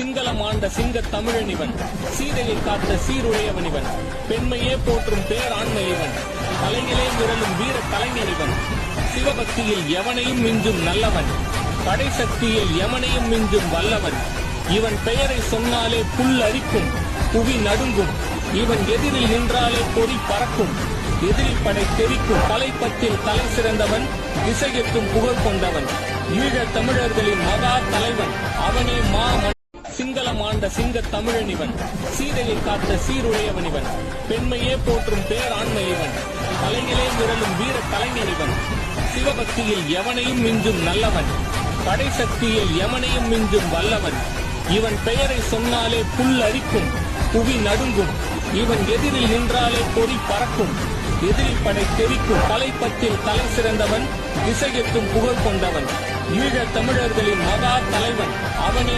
சிங்களம் ஆண்ட சிங்க தமிழனிவன், சீதையை காத்த சீருடையவனிவன், பெண்மையே போற்றும் பேராண்மையவன், கலைஞரே விரலும் வீர கலைஞனிவன், சிவபக்தியில் எவனையும் மிஞ்சும் நல்லவன், படைசக்தியில் எவனையும் மிஞ்சும் வல்லவன். இவன் பெயரை சொன்னாலே புல் அரிக்கும், புவி நடுங்கும். இவன் எதிரில் நின்றாலே பொறி பறக்கும், எதிரில் படை தெரிக்கும். தலைப்பத்தில் தலை சிறந்தவன், திசையெட்டும் புகழ் கொண்டவன், ஈழத் தமிழர்களின் மகா தலைவன். அவனே சிங்களம் ஆண்ட சிங்க தமிழனிவன், சீதையை காத்த சீருடையவனிவன், பெண்மையே போற்றும் பேராண்மையவன், கலைஞரே விரலும் வீர கலைஞனிவன், சிவபக்தியில் எவனையும் மிஞ்சும் நல்லவன், படைசக்தியில் எவனையும் மிஞ்சும் வல்லவன். இவன் பெயரை சொன்னாலே புல் அரிக்கும், புவி நடுங்கும். இவன் எதிரில் நின்றாலே பொறி பறக்கும், எதிரில் படை தெரிக்கும். தலைப்பத்தில் தலை சிறந்தவன், திசையெட்டும் புகழ் கொண்டவன், ஈழத் தமிழர்களின் மகா தலைவன். அவனே